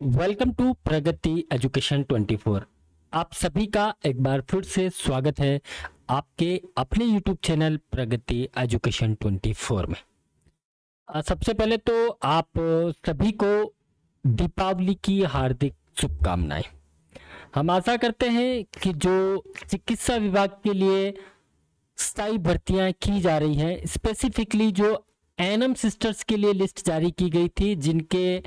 Welcome to Pragati education 24। आप सभी का एक बार फिर से स्वागत है आपके अपने YouTube चैनल प्रगति एजुकेशन 24 में। सबसे पहले तो आप सभी को दीपावली की हार्दिक शुभकामनाएं। हम आशा करते हैं कि जो चिकित्सा विभाग के लिए स्थायी भर्तियां की जा रही हैं, स्पेसिफिकली जो एएनएम सिस्टर्स के लिए लिस्ट जारी की गई थी, जिनके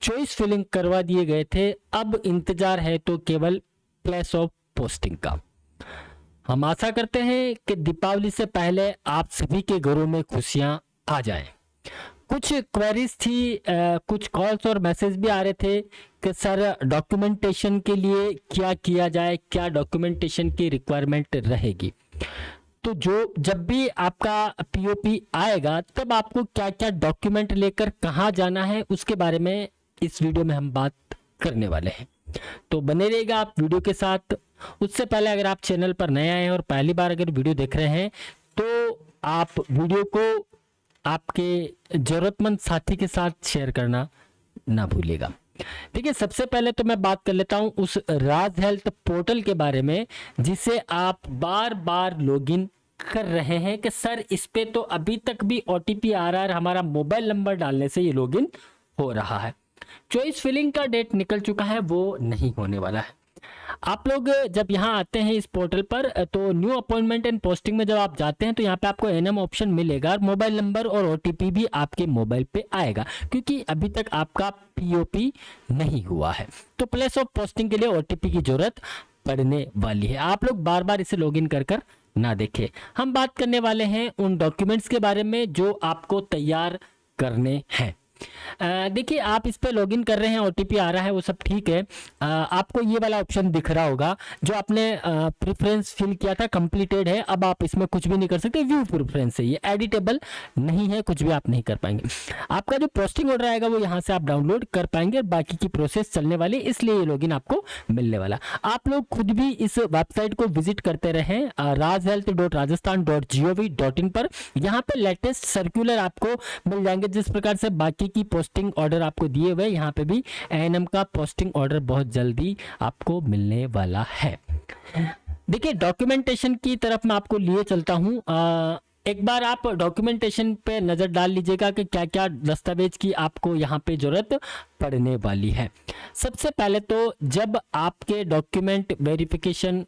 चॉइस फिलिंग करवा दिए गए थे, अब इंतजार है तो केवल प्लेस ऑफ पोस्टिंग का। हम आशा करते हैं कि दीपावली से पहले आप सभी के घरों में खुशियां आ जाएं। कुछ क्वेरीज थी, कुछ कॉल्स और मैसेज भी आ रहे थे कि सर डॉक्यूमेंटेशन के लिए क्या किया जाए, क्या डॉक्यूमेंटेशन की रिक्वायरमेंट रहेगी। तो जब भी आपका पीओपी आएगा तब आपको क्या क्या डॉक्यूमेंट लेकर कहाँ जाना है, उसके बारे में इस वीडियो में हम बात करने वाले हैं। तो बने रहिएगा आप वीडियो के साथ। उससे पहले अगर आप चैनल पर नए आए हैं और पहली बार अगर वीडियो देख रहे हैं तो आप वीडियो को आपके जरूरतमंद साथी के साथ शेयर करना ना भूलिएगा। देखिए, सबसे पहले तो मैं बात कर लेता हूं उस राज हेल्थ पोर्टल के बारे में जिसे आप बार बार लॉगिन कर रहे हैं कि सर इस पे तो अभी तक भी ओटीपी आ रहा है, हमारा मोबाइल नंबर डालने से ये लॉगिन हो रहा है। चॉइस फिलिंग का डेट निकल चुका है, वो नहीं होने वाला है। आप लोग जब यहाँ आते हैं इस पोर्टल पर तो न्यू अपॉइंटमेंट एंड पोस्टिंग में जब आप जाते हैं तो यहाँ पे आपको एनएम ऑप्शन मिलेगा, मोबाइल नंबर और ओटीपी भी आपके मोबाइल पे आएगा, क्योंकि अभी तक आपका पीओपी नहीं हुआ है। तो प्लेस ऑफ पोस्टिंग के लिए ओटीपी की जरूरत पड़ने वाली है। आप लोग बार बार इसे लॉगिन कर कर ना देखें। हम बात करने वाले हैं उन डॉक्यूमेंट्स के बारे में जो आपको तैयार करने हैं। देखिए, आप इस पे लॉगिन कर रहे हैं, ओटीपी आ रहा है, वो सब ठीक है। आपको ये वाला ऑप्शन दिख रहा होगा जो आपने प्रेफरेंस फिल किया था, कंप्लीटेड है। अब आप इसमें कुछ भी नहीं कर सकते, व्यू प्रेफरेंस है, ये एडिटेबल नहीं है, कुछ भी आप नहीं कर पाएंगे। आपका जो पोस्टिंग ऑर्डर आएगा वो यहाँ से आप डाउनलोड कर पाएंगे और बाकी की प्रोसेस चलने वाली, इसलिए ये लॉगिन आपको मिलने वाला। आप लोग खुद भी इस वेबसाइट को विजिट करते रहें, rajhealth.rajasthan.gov.in पर। यहाँ पे लेटेस्ट सर्कुलर आपको मिल जाएंगे, जिस प्रकार से बाकी की पोस्टिंग ऑर्डर आपको दिए हुए, यहाँ पे भी एएनएम का पोस्टिंग ऑर्डर बहुत जल्दी आपको मिलने वाला है। देखिए, डॉक्यूमेंटेशन की तरफ मैं आपको लिए चलता हूँ। एक बार आप डॉक्यूमेंटेशन पे नज़र डाल लीजिएगा कि क्या क्या दस्तावेज की आपको यहाँ पे जरूरत पड़ने वाली है। सबसे पहले तो जब आपके डॉक्यूमेंट वेरिफिकेशन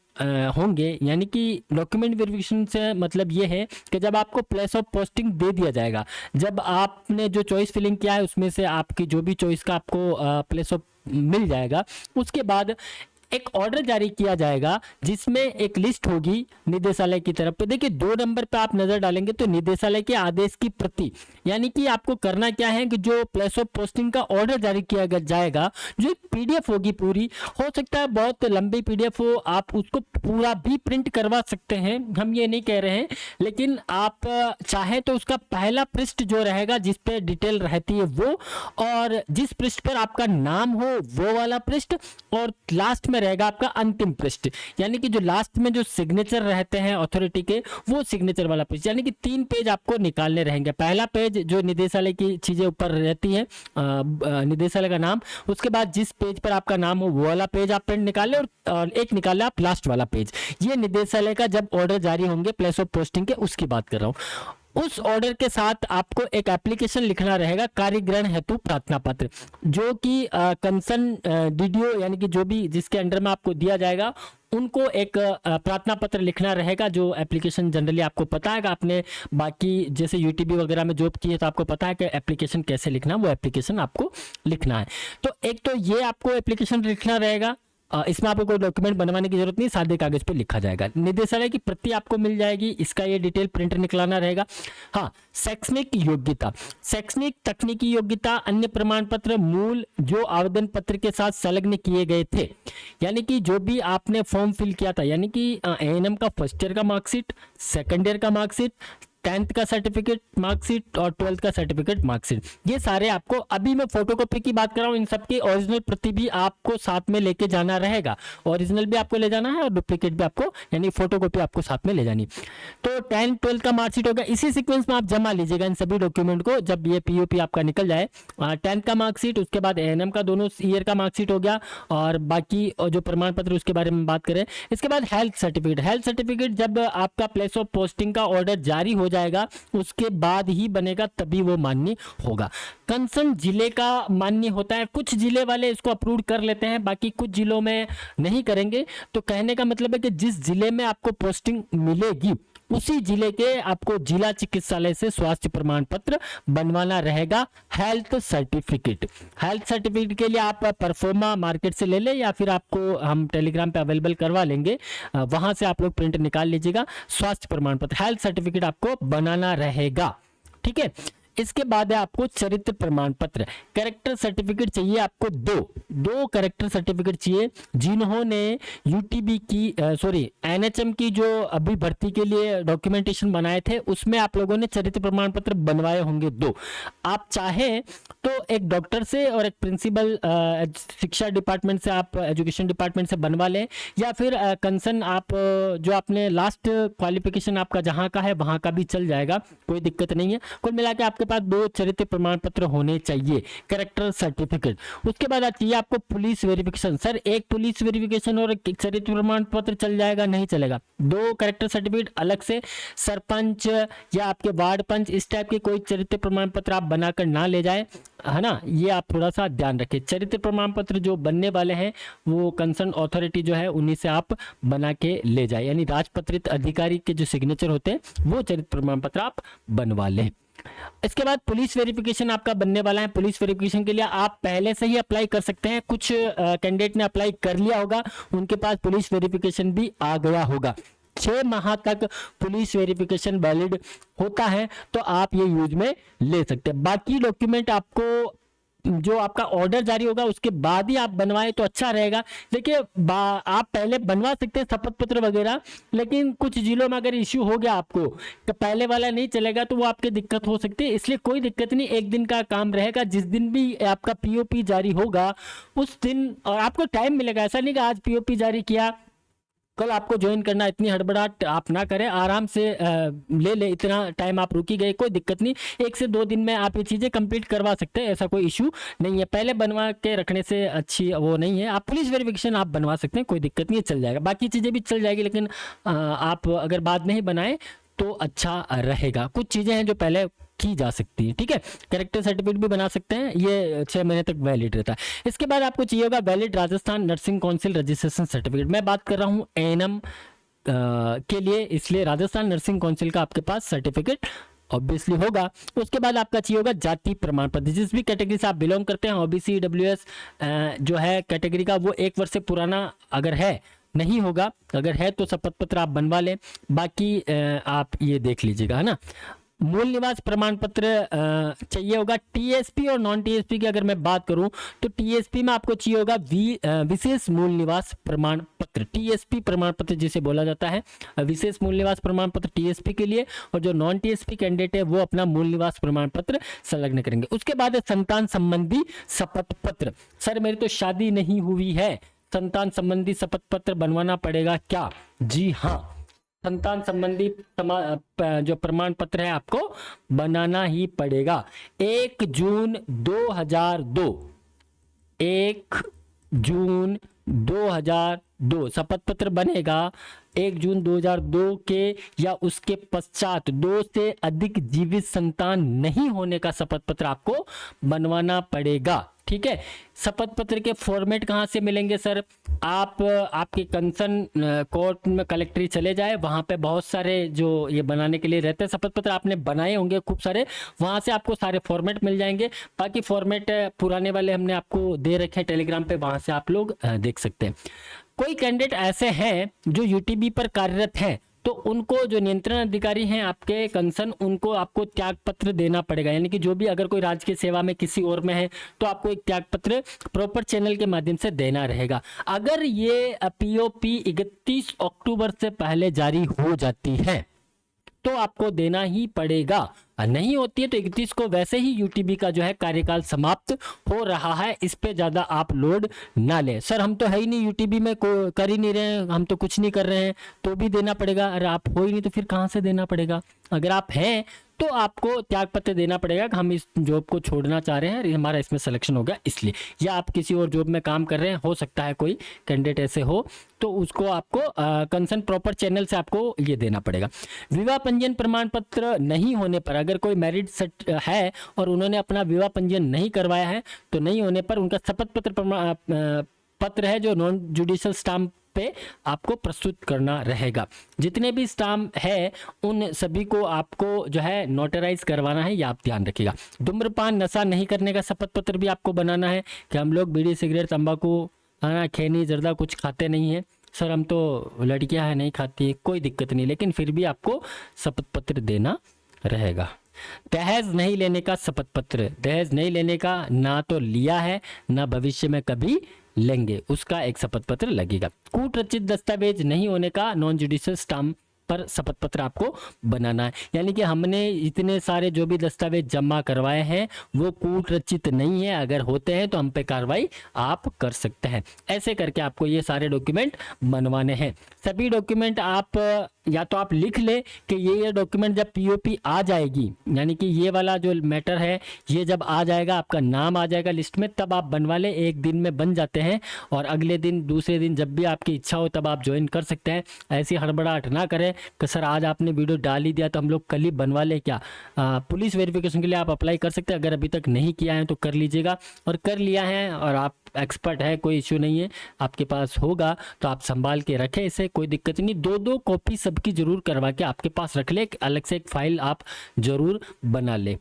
होंगे, यानी कि डॉक्यूमेंट वेरिफिकेशन से मतलब ये है कि जब आपको प्लेस ऑफ पोस्टिंग दे दिया जाएगा, जब आपने जो चॉइस फिलिंग किया है उसमें से आपकी जो भी चॉइस का आपको प्लेस ऑफ मिल जाएगा, उसके बाद एक ऑर्डर जारी किया जाएगा जिसमें एक लिस्ट होगी निदेशालय की तरफ पे। देखिए, 2 नंबर पे आप नजर डालेंगे तो निदेशालय के आदेश की प्रति, यानी कि आपको करना क्या है कि जो प्लेस ऑफ पोस्टिंग का ऑर्डर जारी किया जाएगा, जो एक पीडीएफ होगी, पूरी हो सकता है बहुत लंबी पीडीएफ हो, आप उसको पूरा भी प्रिंट करवा सकते हैं, हम ये नहीं कह रहे हैं, लेकिन आप चाहे तो उसका पहला पृष्ठ जो रहेगा जिस पे डिटेल रहती है वो, और जिस पृष्ठ पर आपका नाम हो वो वाला पृष्ठ, और लास्ट में रहेगा आपका अंतिम पृष्ठ, यानी कि जो लास्ट में जो सिग्नेचर रहते हैं अथॉरिटी के, वो सिग्नेचर वाला पृष्ठ, यानी कि 3 पेज आपको निकालने रहेंगे। पहला पेज जो निदेशालय की चीजें ऊपर रहती है, निदेशालय का नाम, उसके बाद जिस पेज पर आपका नाम हो वो वाला पेज आप प्रिंट निकाल लें, और एक निकाल आप लास्ट वाला पेज। ये निदेशालय का जब ऑर्डर जारी होंगे प्लेस ऑफ पोस्टिंग के, उसकी बात कर रहा हूँ। उस ऑर्डर के साथ आपको एक एप्लीकेशन लिखना रहेगा, कार्यग्रहण हेतु प्रार्थना पत्र, जो कि कंसर्न डीडीओ, यानी कि जो भी जिसके अंडर में आपको दिया जाएगा उनको एक प्रार्थना पत्र लिखना रहेगा। जो एप्लीकेशन जनरली आपको पता है कि आपने बाकी जैसे यूटीबी वगैरह में जॉब की है तो आपको पता है कि एप्लीकेशन कैसे लिखना, वो एप्लीकेशन आपको लिखना है। तो एक तो ये आपको एप्लीकेशन लिखना रहेगा, इसमें आपको कोई डॉक्यूमेंट बनवाने की जरूरत नहीं, सादे कागज पे लिखा जाएगा। निदेशालय की प्रति आपको मिल जाएगी, इसका ये डिटेल प्रिंटर निकलाना रहेगा। हाँ, शैक्षणिक योग्यता, शैक्षणिक तकनीकी योग्यता, अन्य प्रमाण पत्र मूल जो आवेदन पत्र के साथ संलग्न किए गए थे, यानी कि जो भी आपने फॉर्म फिल किया था, यानी कि एएनएम का फर्स्ट ईयर का मार्कशीट, सेकंड ईयर का मार्कशीट, 10th का सर्टिफिकेट मार्कशीट और 12th का सर्टिफिकेट मार्कशीट, ये सारे आपको, अभी मैं फोटोकॉपी की बात कर रहा हूँ, इन सबकी ओरिजिनल प्रति भी आपको साथ में लेके जाना रहेगा। ओरिजिनल भी आपको ले जाना है और डुप्लीकेट भी आपको, यानी फोटोकॉपी आपको साथ में ले जानी। तो 10th 12th का मार्कशीट होगा, इसी सीक्वेंस में आप जमा लीजिएगा इन सभी डॉक्यूमेंट को जब ये पीओपी आपका निकल जाए। 10th का मार्कशीट, उसके बाद एएनएम का दोनों ईयर का मार्कशीट हो गया, और बाकी जो प्रमाण पत्र उसके बारे में बात करें। इसके बाद हेल्थ सर्टिफिकेट, हेल्थ सर्टिफिकेट जब आपका प्लेस ऑफ पोस्टिंग का ऑर्डर जारी हो जाएगा उसके बाद ही बनेगा, तभी वो मान्य होगा। कंसर्न जिले का मान्य होता है, कुछ जिले वाले इसको अप्रूव कर लेते हैं, बाकी कुछ जिलों में नहीं करेंगे। तो कहने का मतलब है कि जिस जिले में आपको पोस्टिंग मिलेगी उसी जिले के आपको जिला चिकित्सालय से स्वास्थ्य प्रमाण पत्र बनवाना रहेगा। हेल्थ सर्टिफिकेट, हेल्थ सर्टिफिकेट के लिए आप परफॉर्मा मार्केट से ले लें या फिर आपको हम टेलीग्राम पे अवेलेबल करवा लेंगे, वहां से आप लोग प्रिंट निकाल लीजिएगा। स्वास्थ्य प्रमाण पत्र हेल्थ सर्टिफिकेट आपको बनाना रहेगा, ठीक है। इसके बाद है आपको चरित्र प्रमाण पत्र, कैरेक्टर सर्टिफिकेट चाहिए आपको, दो कैरेक्टर सर्टिफिकेट चाहिए। जिन्होंने यूटीबी की एनएचएम की जो अभी भर्ती के लिए डॉक्यूमेंटेशन बनाए थे उसमें आप लोगों ने चरित्र प्रमाण पत्र बनवाए होंगे 2। आप चाहें तो एक डॉक्टर से और एक प्रिंसिपल शिक्षा डिपार्टमेंट से, आप एजुकेशन डिपार्टमेंट से बनवा लें, या फिर कंसर्न आप जो आपने लास्ट क्वालिफिकेशन आपका जहां का है वहां का भी चल जाएगा, कोई दिक्कत नहीं है। कुल मिला के आपके पास 2 चरित्र प्रमाण पत्र होने चाहिए, कैरेक्टर सर्टिफिकेट। उसके बाद चाहिए आपको पुलिस वेरिफिकेशन। सर एक पुलिस वेरिफिकेशन और एक चरित्र प्रमाण पत्र चल जाएगा? नहीं चलेगा, 2 कैरेक्टर सर्टिफिकेट अलग से। सरपंच या आपके वार्ड पंच इस टाइप के कोई चरित्र प्रमाण पत्र आप बनाकर ना ले जाए, है ना, ये आप थोड़ा सा ध्यान रखें। चरित्र प्रमाण पत्र जो बनने वाले हैं वो कंसर्न अथॉरिटी जो है उन्हीं से आप बना के ले जाए, यानी राजपत्रित अधिकारी के जो सिग्नेचर होते हैं वो चरित्र प्रमाण पत्र आप बनवा लें। इसके बाद पुलिस वेरिफिकेशन आपका बनने वाला है। पुलिस वेरिफिकेशन के लिए आप पहले से ही अप्लाई कर सकते हैं, कुछ कैंडिडेट ने अप्लाई कर लिया होगा, उनके पास पुलिस वेरिफिकेशन भी आ गया होगा। 6 माह तक पुलिस वेरिफिकेशन वैलिड होता है, तो आप ये यूज में ले सकते हैं। बाकी डॉक्यूमेंट आपको जो आपका ऑर्डर जारी होगा उसके बाद ही आप बनवाएं तो अच्छा रहेगा। देखिए आप पहले बनवा सकते हैं शपथ पत्र वगैरह, लेकिन कुछ जिलों में अगर इश्यू हो गया आपको तो पहले वाला नहीं चलेगा तो वो आपके दिक्कत हो सकती है। इसलिए कोई दिक्कत नहीं, 1 दिन का काम रहेगा। जिस दिन भी आपका पीओपी जारी होगा उस दिन, और आपको टाइम मिलेगा, ऐसा नहीं कि आज पीओपी जारी किया कल आपको ज्वाइन करना, इतनी हड़बड़ाहट आप ना करें, आराम से ले ले, इतना टाइम आप रुकी गए कोई दिक्कत नहीं, 1 से 2 दिन में आप ये चीज़ें कंप्लीट करवा सकते हैं, ऐसा कोई इशू नहीं है। पहले बनवा के रखने से अच्छी वो नहीं है। आप पुलिस वेरिफिकेशन आप बनवा सकते हैं, कोई दिक्कत नहीं है, चल जाएगा। बाकी चीज़ें भी चल जाएगी, लेकिन आप अगर बाद में ही बनाए तो अच्छा रहेगा। कुछ चीज़ें हैं जो पहले की जा सकती है, ठीक है। कैरेक्टर सर्टिफिकेट भी बना सकते हैं, ये 6 महीने तक वैलिड रहता है। इसके बाद आपको चाहिए होगा valid Rajasthan nursing council registration certificate. मैं बात कर रहा हूँ एएनएम के लिए, इसलिए राजस्थान नर्सिंग काउंसिल का आपके पास सर्टिफिकेट ऑब्वियसली होगा। उसके बाद आपका चाहिए होगा जाति प्रमाण पत्र, जिस भी कैटेगरी से आप बिलोंग करते हैं, ओबीसी ईडब्ल्यूएस जो है कैटेगरी का, वो 1 वर्ष से पुराना अगर है, नहीं होगा, अगर है तो शपथ पत्र आप बनवा लें, बाकी आप ये देख लीजिएगा, है ना। मूल निवास प्रमाण पत्र चाहिए होगा। टीएसपी और नॉन टीएसपी की अगर मैं बात करूं तो टीएसपी में आपको चाहिए होगा विशेष मूल निवास प्रमाण पत्र, टीएसपी प्रमाण पत्र जिसे बोला जाता है, विशेष मूल निवास प्रमाण पत्र टीएसपी के लिए, और जो नॉन टीएसपी कैंडिडेट है वो अपना मूल निवास प्रमाण पत्र संलग्न करेंगे। उसके बाद है संतान संबंधी शपथ पत्र। सर मेरी तो शादी नहीं हुई है, संतान संबंधी शपथ पत्र बनवाना पड़ेगा क्या? जी हाँ, संतान संबंधी जो प्रमाण पत्र है आपको बनाना ही पड़ेगा। 1 जून 2002 1 जून 2002 शपथ पत्र बनेगा। 1 जून 2002 के या उसके पश्चात 2 से अधिक जीवित संतान नहीं होने का शपथ पत्र आपको बनवाना पड़ेगा, ठीक है। शपथ पत्र के फॉर्मेट कहाँ से मिलेंगे सर? आप आपके कंसर्न कोर्ट में कलेक्ट्री चले जाए, वहाँ पे बहुत सारे जो ये बनाने के लिए रहते हैं शपथ पत्र, आपने बनाए होंगे खूब सारे, वहाँ से आपको सारे फॉर्मेट मिल जाएंगे। बाकी फॉर्मेट पुराने वाले हमने आपको दे रखे हैं टेलीग्राम पे, वहाँ से आप लोग देख सकते हैं। कोई कैंडिडेट ऐसे हैं जो यूटीबी पर कार्यरत हैं, तो उनको जो नियंत्रण अधिकारी हैं आपके कंसर्न, उनको आपको त्याग पत्र देना पड़ेगा। यानी कि जो भी अगर कोई राजकीय सेवा में किसी और में है तो आपको एक त्याग पत्र प्रॉपर चैनल के माध्यम से देना रहेगा। अगर ये पीओपी 31 अक्टूबर से पहले जारी हो जाती है तो आपको देना ही पड़ेगा, और नहीं होती है तो 31 को वैसे ही यूटीबी का जो है कार्यकाल समाप्त हो रहा है। इस पे ज़्यादा आप लोड ना लें। सर हम तो है ही नहीं यूटीबी में, कर ही नहीं रहे हैं, हम तो कुछ नहीं कर रहे हैं, तो भी देना पड़ेगा। अरे आप हो ही नहीं तो फिर कहाँ से देना पड़ेगा? अगर आप हैं तो आपको त्याग पत्र देना पड़ेगा कि हम इस जॉब को छोड़ना चाह रहे हैं, हमारा इसमें सिलेक्शन हो गया इसलिए, या आप किसी और जॉब में काम कर रहे हैं, हो सकता है कोई कैंडिडेट ऐसे हो, तो उसको आपको कंसर्न प्रॉपर चैनल से आपको ये देना पड़ेगा। विवाह पंजीयन प्रमाण पत्र नहीं होने पर, अगर कोई मैरिड है और उन्होंने अपना विवाह पंजीयन नहीं करवाया है, तो नहीं होने पर उनका शपथ पत्र पत्र है जो नॉन जुडिशियल स्टाम्प पे आपको प्रस्तुत करना रहेगा। जितने भी स्टाम्प है उन सभी को आपको जो है नोटराइज करवाना है, ये आप ध्यान रखिएगा। धूम्रपान नशा नहीं करने का शपथ पत्र भी आपको बनाना है कि हम लोग बीड़ी सिगरेट तंबाकू खैनी जर्दा कुछ खाते नहीं है। सर हम तो लड़कियां हैं नहीं खाती, कोई दिक्कत नहीं, लेकिन फिर भी आपको शपथ पत्र देना रहेगा। दहेज नहीं लेने का शपथ पत्र, दहेज नहीं लेने का ना तो लिया है ना भविष्य में कभी लेंगे, उसका एक शपथ पत्र लगेगा। कूट रचित दस्तावेज नहीं होने का नॉन जुडिशियल स्टाम्प पर शपथ पत्र आपको बनाना है। यानी कि हमने इतने सारे जो भी दस्तावेज जमा करवाए हैं वो कूट रचित नहीं है, अगर होते हैं तो हम पे कार्रवाई आप कर सकते हैं। ऐसे करके आपको ये सारे डॉक्यूमेंट बनवाने हैं। सभी डॉक्यूमेंट आप या तो आप लिख ले कि ये डॉक्यूमेंट जब पीओपी आ जाएगी, यानी कि ये वाला जो मैटर है ये जब आ जाएगा, आपका नाम आ जाएगा लिस्ट में, तब आप बनवा ले। एक दिन में बन जाते हैं और अगले दिन दूसरे दिन जब भी आपकी इच्छा हो तब आप ज्वाइन कर सकते हैं। ऐसी हड़बड़ाहट ना करें कि सर आज आपने वीडियो डाल ही दिया तो हम लोग कल ही बनवा ले क्या। पुलिस वेरिफिकेशन के लिए आप अप्लाई कर सकते हैं, अगर अभी तक नहीं किया है तो कर लीजिएगा, और कर लिया है और आप एक्सपर्ट है, कोई इश्यू नहीं है, आपके पास होगा तो आप संभाल के रखें इसे, कोई दिक्कत नहीं। दो कॉपी सबकी जरूर करवा के आपके पास रख ले, अलग से एक फाइल आप जरूर बना ले।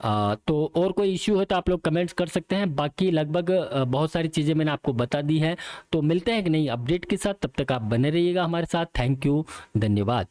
तो और कोई इश्यू है तो आप लोग कमेंट्स कर सकते हैं। बाकी लगभग बहुत सारी चीज़ें मैंने आपको बता दी है। तो मिलते हैं एक नई अपडेट के साथ, तब तक आप बने रहिएगा हमारे साथ। थैंक यू, धन्यवाद।